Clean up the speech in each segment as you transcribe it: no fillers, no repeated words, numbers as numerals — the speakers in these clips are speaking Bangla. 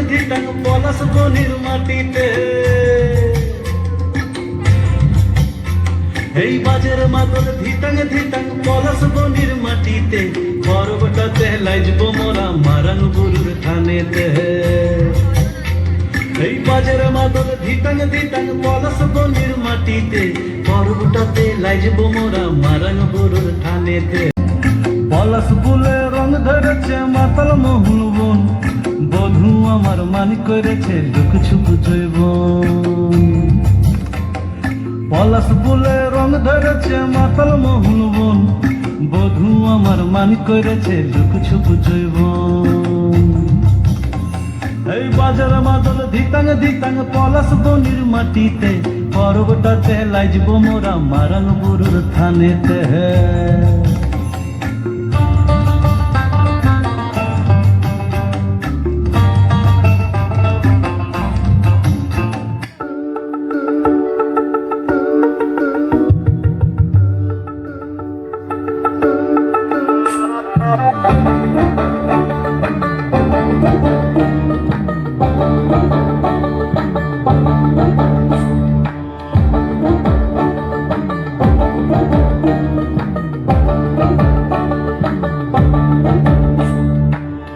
ধিটাং পলাশ বনির মাটিতে, এই বাজের মাদল ধিটাং ধিটাং পলাশ বনির মাটিতে, পর্বটাতে লাইজব মোরা মারাং বুরুর থানেতে। এই বাজের মাদল ধিটাং ধিটাং পলাশ বনির মাটিতে, পর্বটাতে লাইজব মোরা মারাং বুরুর থানেতে। পলাশ ফুলে রং ধরেছে মাতাল মোহন বন, বধু আমার মান করেছে দুঃখ ছুপ জৈবন। পলাশ ফুলে রং ধরেছে মাতাল মোহন বন, বধু আমার মান করেছে দুঃখ ছুপ জৈবন। এই বাজার মাদল ধিতাং ধিতাং পলাশ বনির মাটিতে, পর্বটাতে লাইজব মোরা মারাং বুরুর থানেতে।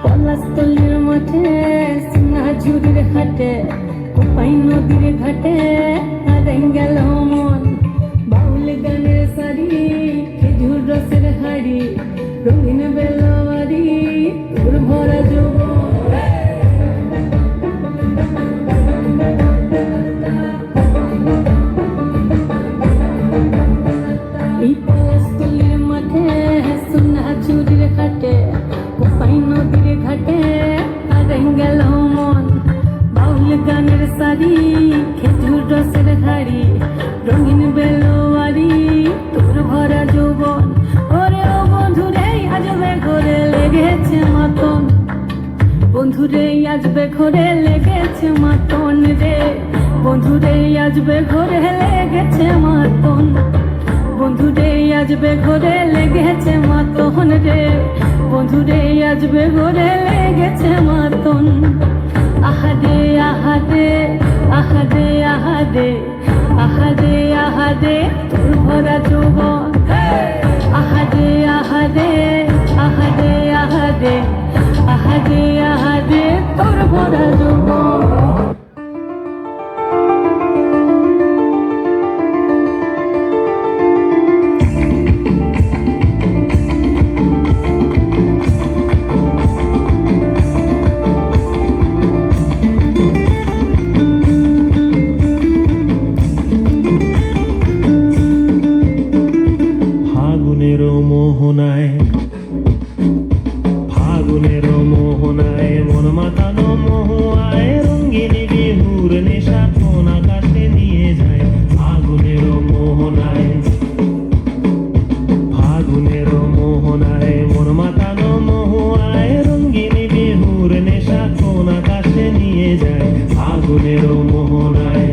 পলাশতলির মাঠে সোনাঝুরির হাটে, কোপাই নদীর ঘাটে হারাই গেল মন। বাউল গানের শাড়ি, খেজুর রসের হাড়ি, রঙিন বেলবাড়ি, তোর ভরা যৌবন। এই পলাশতলির মাঠে সোনাঝুরির হাটে, কোপাই নদীর ঘাটে হারাই গেল মন। বাউল গানের শাড়ি, খেজুর রসের হাড়ি, রঙিন বেলবাড়ি, তোর ভরা যৌবন। ওরে ও বন্ধুরে আজবে ঘরে লেগেছে মাতন, বন্ধুরে আজবে ঘরে লেগেছে মাতন রে, বন্ধুরে আজবে ঘরে লেগেছে মাতন, বন্ধুরে আজবে ঘরে লেগেছে মাতন রে, বন্ধুরে আজবে ঘরে লেগেছে মাতন। আহাদে আহাদে আহাদে আহাদে আহাদে আহাদে তোর ভরা যৌবন। আহাদে আহাদে আহাদে আহাদে আহাদে আহাদে তোর ভরা যৌবন। ফাগুনের মোহনায়, ফাগুনের মোহনায় মন মাতানো মহুয়ায়, রঙিন বিহুর নেশা কোন আকাশে নিয়ে যায়। ফাগুনের মোহনায়, ফাগুনের মোহনায় মন মাতানো মহুয়ায়, রঙিন বিহুর নেশা কোন আকাশে নিয়ে যায়। ফাগুনের মোহনায়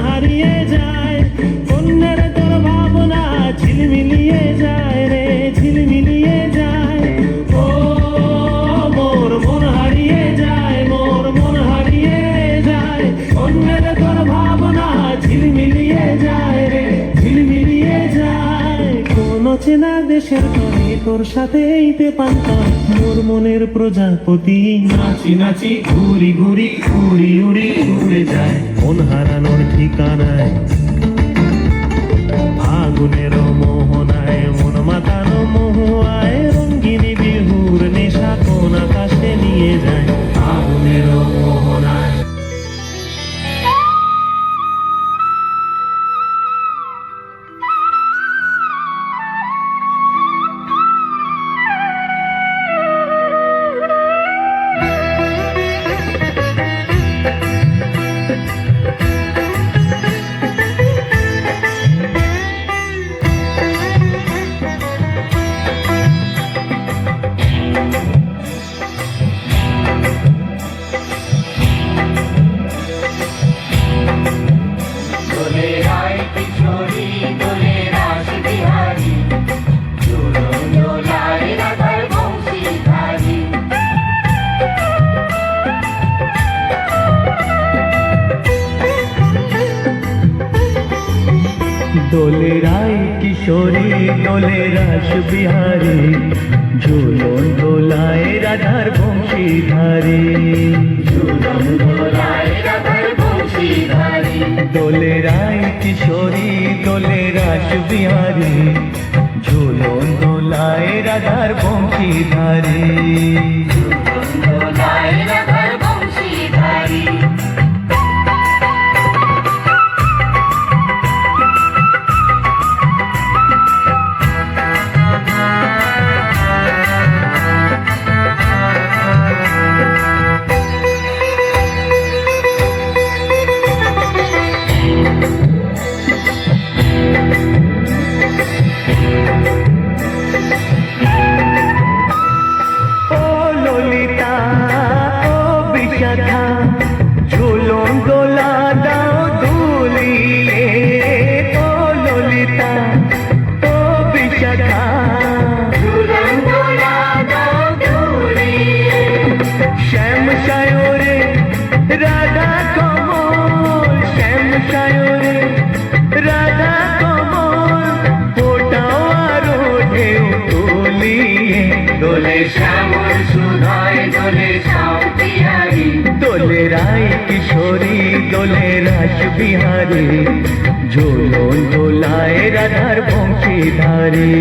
হারিয়ে যায়, অন্যের তোর ভাবনা ঝিলমিলিয়ে যায় রে, ঝিলমিলিয়ে যায়। ও মোর মন হারিয়ে যায়, মোর মন হারিয়ে যায়, অন্যের তোর ভাবনা ঝিলমিলিয়ে যায় রে, ঝিলমিলিয়ে যায়। কোন চেনা দেশের তরে তোর সাথে এইতে পান্তাম, মোর মনের প্রজাপতি নাচি নাচি ঘুরি ঘুরি উড়ি উড়ি উড়ে যায়, মন হারানোর ঠিকানায়। ফাগুনের মোহনায় মন মাতানো মহুয়ায়, রঙিন বিহুর নেশা কোন আকাশে নিয়ে যায়। ফাগুনের মোহনায়। কিশোরী দোলে রাস বিহারী ঝুলন দোলায় রাধার বংশীধারী ঝুলন দোলায় রাধার বংশীধারী দোলে রায় কিশোরী দোলে রাস বিহারী ঝুলন দোলায় রাধার বংশীধারী ঝুলন দোলায় রাধার বংশীধারী ঝুলন দোলা দাও দুলিয়ে ও ললিতা ও বিশাখা ঝুলন দোলা দাও দুলিয়ে শ্যাম সায়রে রাধা কমল শ্যাম সায়রে রাধা কমল ফোটাও আরো ঢেউ তুলিয়ে দোলে শ্যামল সুধায় দোলে শান্তিহারি দোলে রায় কিশোরী দোলে রাস বিহারী ঝুলন দোলায় রাধার বংশীধারী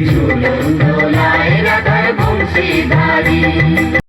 ঝুলন দোলায় রাধার বংশীধারী